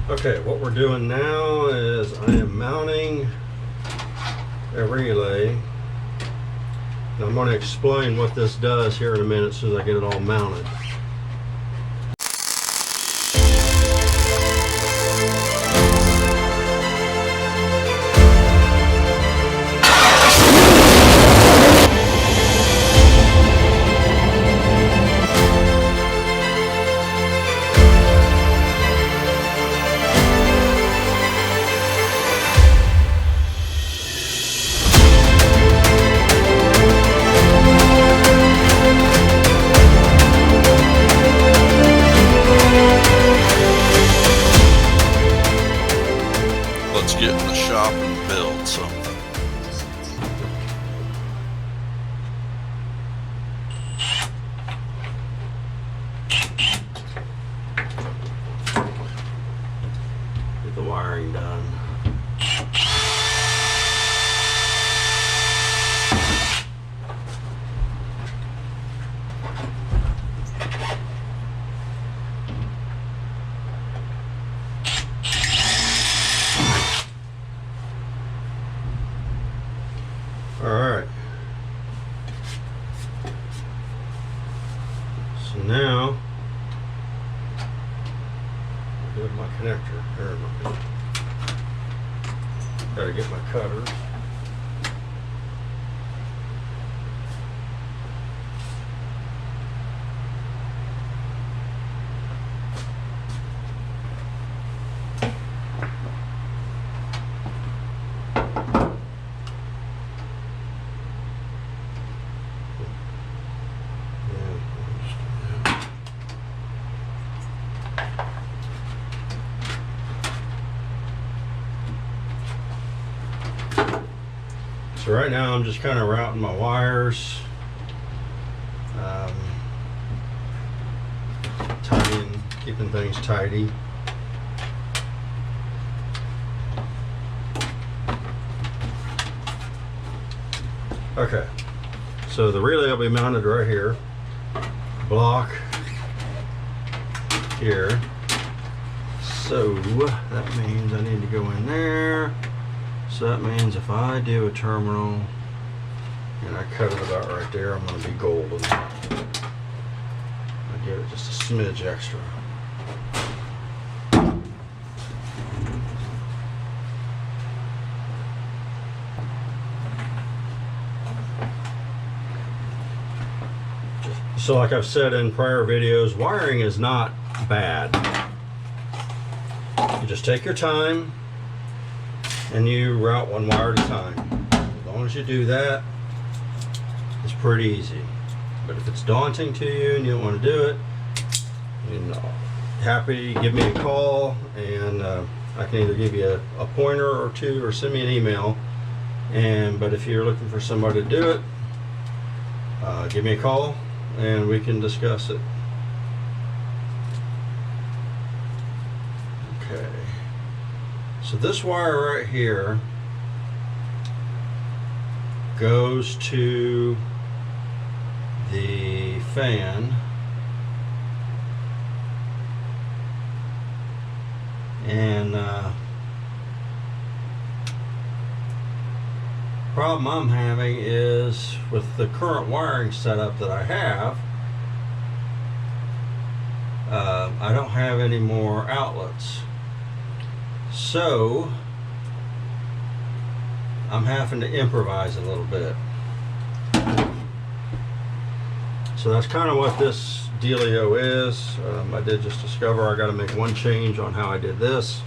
Okay, what we're doing now is I am mounting a relay. And I'm going to explain what this does here in a minute as soon as I get it all mounted. Let's get in the shop and build something. Get the wiring done. Alright. So now, here's my connector. There we go. Gotta get my cutters. So right now I'm just kind of routing my wires, tidying, keeping things tidy. Okay, so the relay will be mounted right here, block here. So that means I need to go in there. So that means if I do a terminal and I cut it about right there, I'm going to be golden. I give it just a smidge extra. So like I've said in prior videos, wiring is not bad. You just take your time and you route one wire at a time. As long as you do that, it's pretty easy. But if it's daunting to you and you don't want to do it, you know, happy to give me a call, and I can either give you a pointer or two, or send me an email. But if you're looking for somebody to do it, give me a call and we can discuss it. Okay. So this wire right here goes to the fan, and problem I'm having is with the current wiring setup that I have, I don't have any more outlets. So I'm having to improvise a little bit. So that's kind of what this dealio is. I did just discover I got to make one change on how I did this.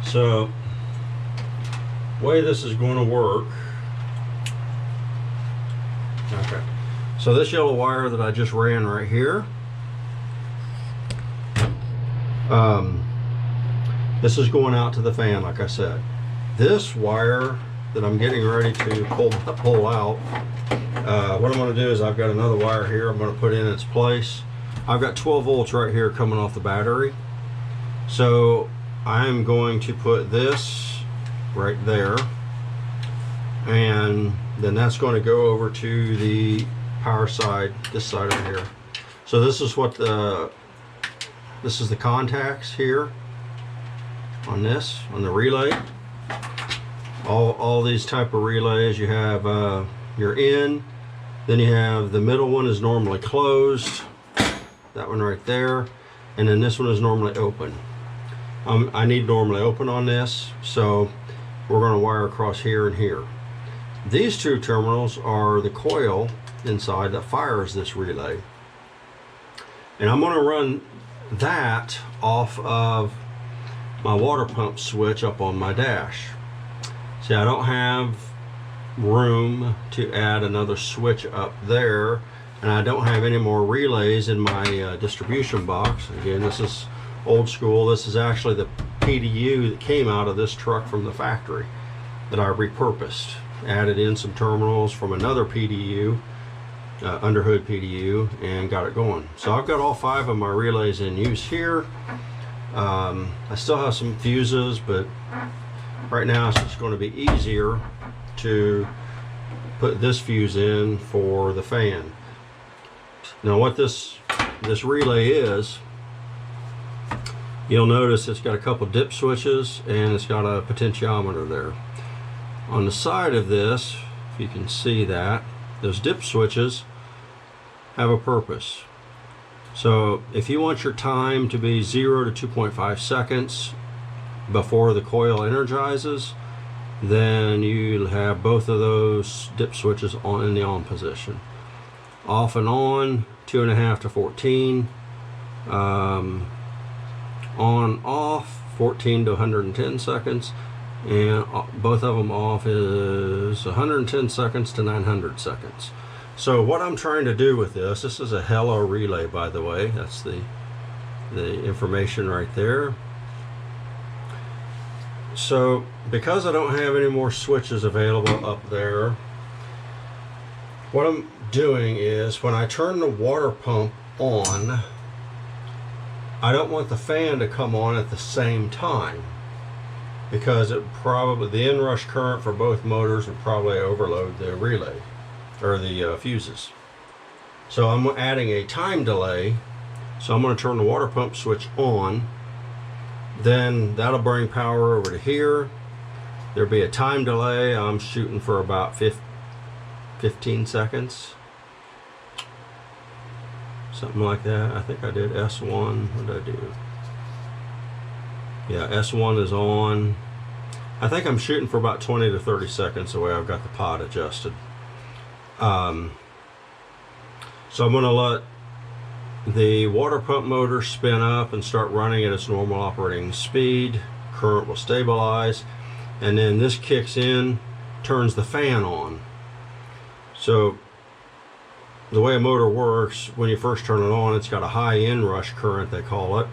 So way this is going to work. Okay. So this yellow wire that I just ran right here, this is going out to the fan, like I said. This wire that I'm getting ready to pull out, what I'm going to do is I've got another wire here I'm going to put in its place. I've got 12 volts right here coming off the battery. So I'm going to put this right there, and then that's going to go over to the power side, this side over here. So this is what the this is the contacts here on this, on the relay. All these type of relays, you have your in, then you have the middle one is normally closed, that one right there, and then this one is normally open. I need normally open on this, so we're going to wire across here and here. These two terminals are the coil inside that fires this relay, and I'm going to run that off of my water pump switch up on my dash. See, I don't have room to add another switch up there, and I don't have any more relays in my distribution box. Again, this is old school. This is actually the PDU that came out of this truck from the factory that I repurposed. Added in some terminals from another PDU, underhood PDU, and got it going. So I've got all 5 of my relays in use here. I still have some fuses, but right now it's just going to be easier to put this fuse in for the fan. Now what this relay is, you'll notice it's got a couple dip switches and it's got a potentiometer there. On the side of this, if you can see that, those dip switches have a purpose. So if you want your time to be 0 to 2.5 seconds before the coil energizes, then you'll have both of those dip switches on in the on position. Off and on, 2.5 to 14. On off, 14 to 110 seconds. And both of them off is 110 seconds to 900 seconds. So what I'm trying to do with this is a Hello relay, by the way. That's the information right there. So because I don't have any more switches available up there, what I'm doing is when I turn the water pump on, I don't want the fan to come on at the same time, because the inrush current for both motors would probably overload the relay or the fuses. So I'm adding a time delay. So I'm going to turn the water pump switch on, then that'll bring power over to here. There'll be a time delay. I'm shooting for about 15 seconds, something like that. I think I did S1. What did I do? Yeah, S1 is on. I think I'm shooting for about 20 to 30 seconds the way I've got the pod adjusted. So I'm going to let the water pump motor spin up and start running at its normal operating speed. Current will stabilize, and then this kicks in, turns the fan on. So the way a motor works, when you first turn it on, it's got a high inrush current, they call it,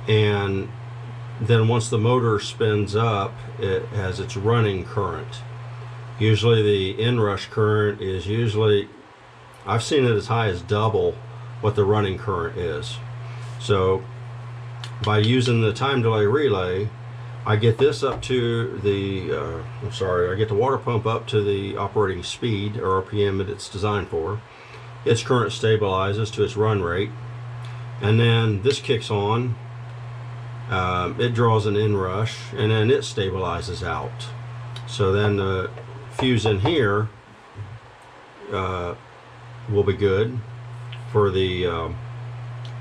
and then once the motor spins up, it has its running current. Usually the inrush current is I've seen it as high as double what the running current is. So by using the time delay relay, I get this up to the I get the water pump up to the operating speed or RPM that it's designed for. Its current stabilizes to its run rate, and then this kicks on. It draws an inrush, and then it stabilizes out. So then the fuse in here will be good for the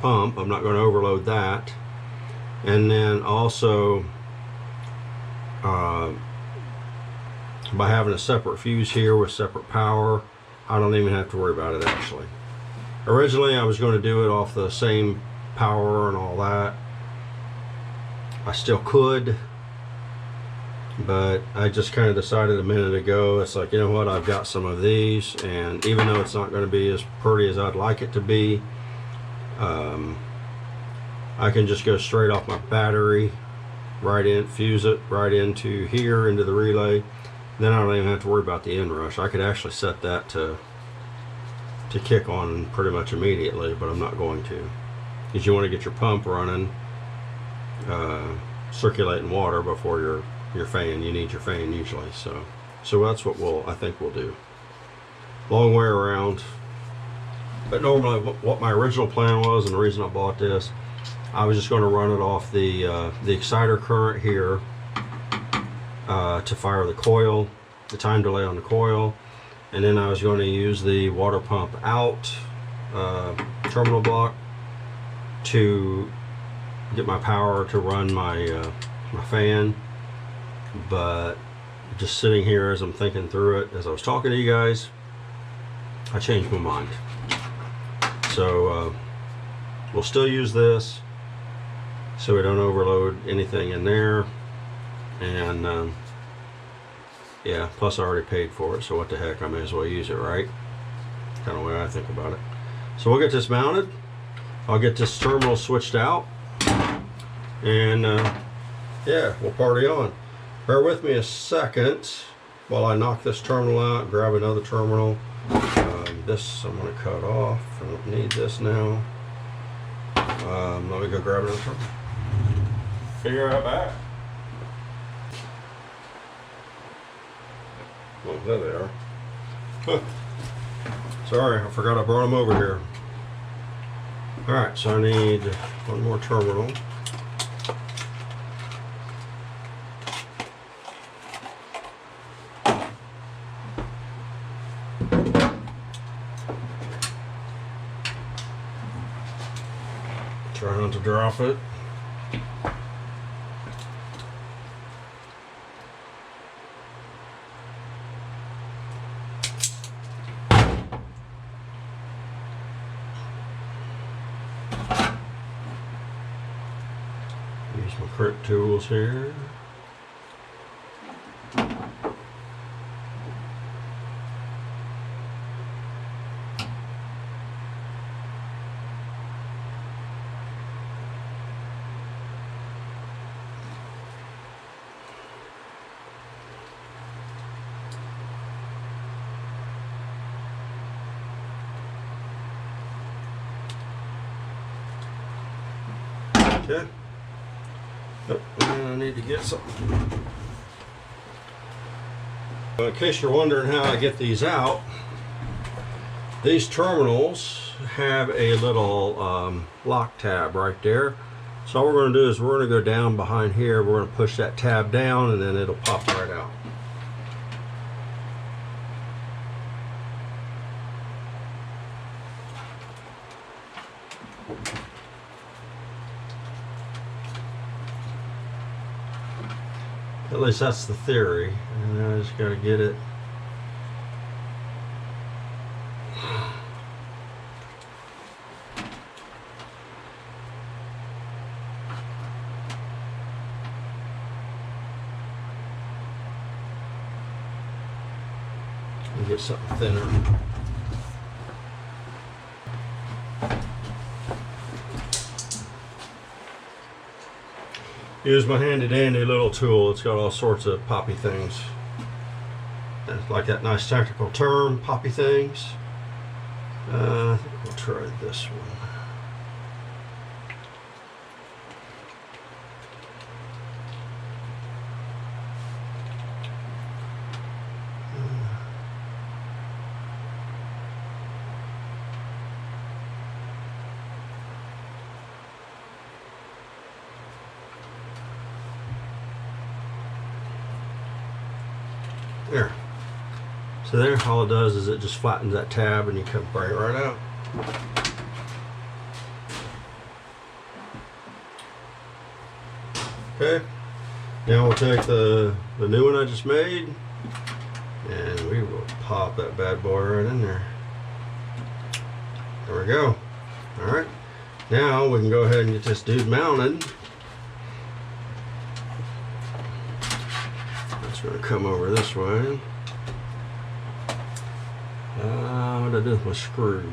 pump. I'm not going to overload that. And then also by having a separate fuse here with separate power, I don't even have to worry about it actually. Originally I was going to do it off the same power and all that. I still could, but I just kind of decided a minute ago, it's like, you know what, I've got some of these, and even though it's not going to be as pretty as I'd like it to be, I can just go straight off my battery, right in, fuse it right into here, into the relay. Then I don't even have to worry about the inrush. I could actually set that to kick on pretty much immediately, but I'm not going to, because you want to get your pump running, circulating water before your fan. You need your fan usually, so that's what I think we'll do. Long way around, but normally what my original plan was, and the reason I bought this, I was just going to run it off the exciter current here to fire the coil, the time delay on the coil, and then I was going to use the water pump out terminal block to get my power to run my my fan. But just sitting here as I'm thinking through it, as I was talking to you guys, I changed my mind. So we'll still use this so we don't overload anything in there. And yeah, plus I already paid for it, so what the heck, I may as well use it, right? Kind of the way I think about it. So we'll get this mounted. I'll get this terminal switched out, and yeah, we'll party on. Bear with me a second while I knock this terminal out, grab another terminal. This I'm going to cut off. I don't need this now. Let me go grab another terminal. Figure out back. Well, there they are. Huh. Sorry, I forgot I brought them over here. Alright, so I need one more terminal. Try not to drop it. Use my crit tools here. Okay. Oh, I need to get something. In case you're wondering how I get these out, these terminals have a little lock tab right there. So all we're going to do is we're going to go down behind here. We're going to push that tab down, and then it'll pop right out. At least that's the theory, and I just got to get it. Get something thinner. Use my handy dandy little tool. It's got all sorts of poppy things. It's like that nice technical term, poppy things. I think we'll try this one. There. So there, all it does is it just flattens that tab and you can bring it right out. Okay. Now we'll take the new one I just made and we will pop that bad boy right in there. There we go. Alright. Now we can go ahead and get this dude mounted. It's going to come over this way. What did I do with my screw?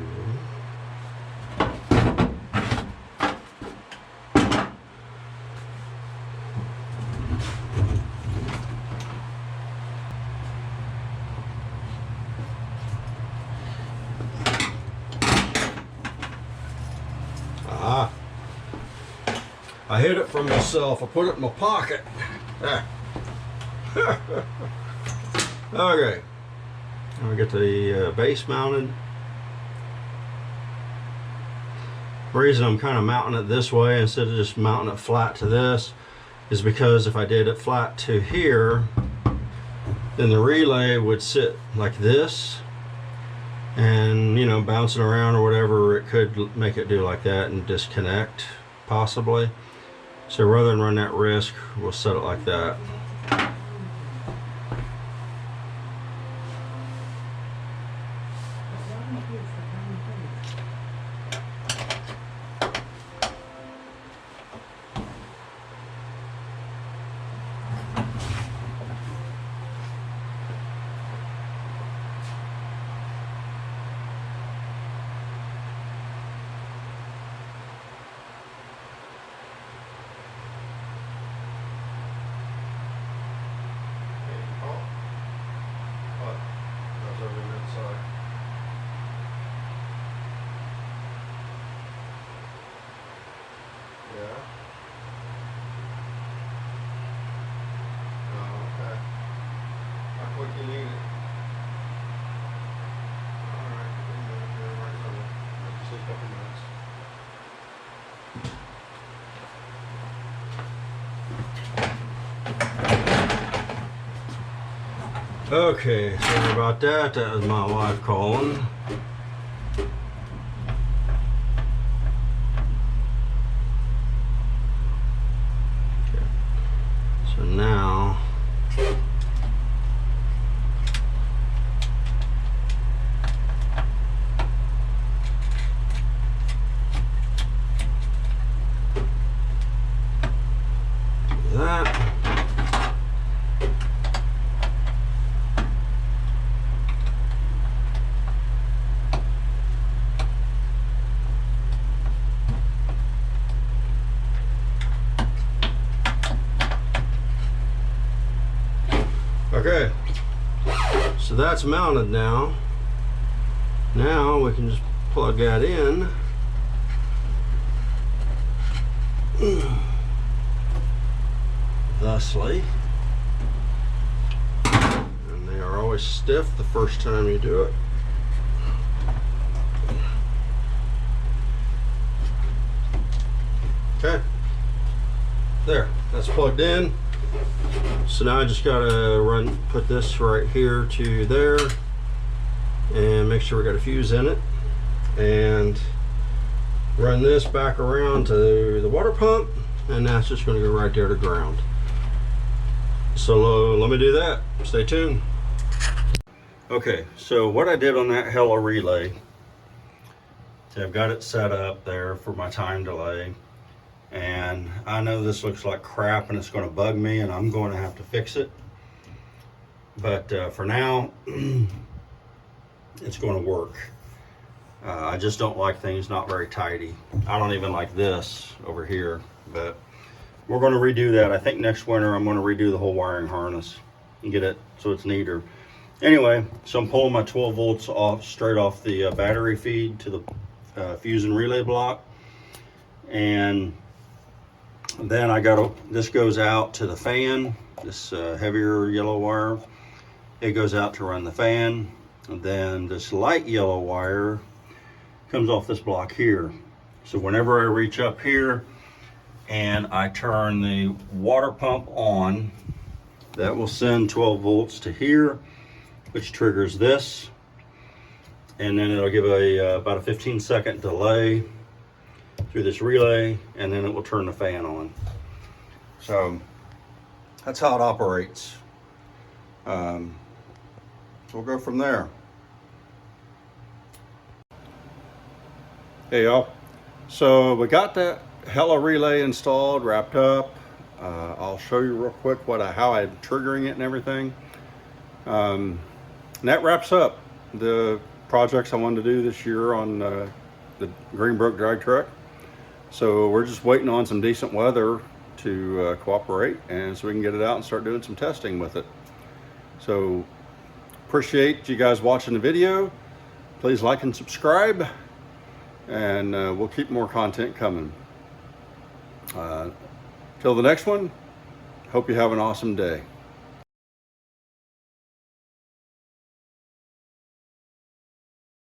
Ah, I hid it from myself. I put it in my pocket. Ah. Okay, now we get the base mounted. The reason I'm kind of mounting it this way instead of just mounting it flat to this is because if I did it flat to here, then the relay would sit like this, and you know, bouncing around or whatever, it could make it do like that and disconnect possibly. So rather than run that risk, we'll set it like that. Okay, sorry about that. That was my wife calling. Okay. So now that. Okay, so that's mounted now. Now we can just plug that in. Thusly. And they are always stiff the first time you do it. Okay, there, that's plugged in. So now I just gotta put this right here to there and make sure we got a fuse in it, and run this back around to the water pump, and that's just gonna go right there to ground. So let me do that. Stay tuned. Okay, so what I did on that Hella relay, I've got it set up there for my time delay. And I know this looks like crap and it's going to bug me and I'm going to have to fix it. But for now, it's going to work. I just don't like things not very tidy. I don't even like this over here, but we're going to redo that. I think next winter I'm going to redo the whole wiring harness and get it so it's neater. Anyway, so I'm pulling my 12 volts off straight off the battery feed to the fuse and relay block. And then this goes out to the fan, this heavier yellow wire. It goes out to run the fan. And then this light yellow wire comes off this block here. So whenever I reach up here and I turn the water pump on, that will send 12 volts to here, which triggers this. And then it'll give about a 15-second delay through this relay, and then it will turn the fan on. So that's how it operates. So we'll go from there. Hey y'all, so we got that Hella relay installed, wrapped up. I'll show you real quick how I'm triggering it and everything. And that wraps up the projects I wanted to do this year on the Greenbrook drag truck. So we're just waiting on some decent weather to cooperate, and so we can get it out and start doing some testing with it. So appreciate you guys watching the video. Please like and subscribe, and we'll keep more content coming. Till the next one, hope you have an awesome day.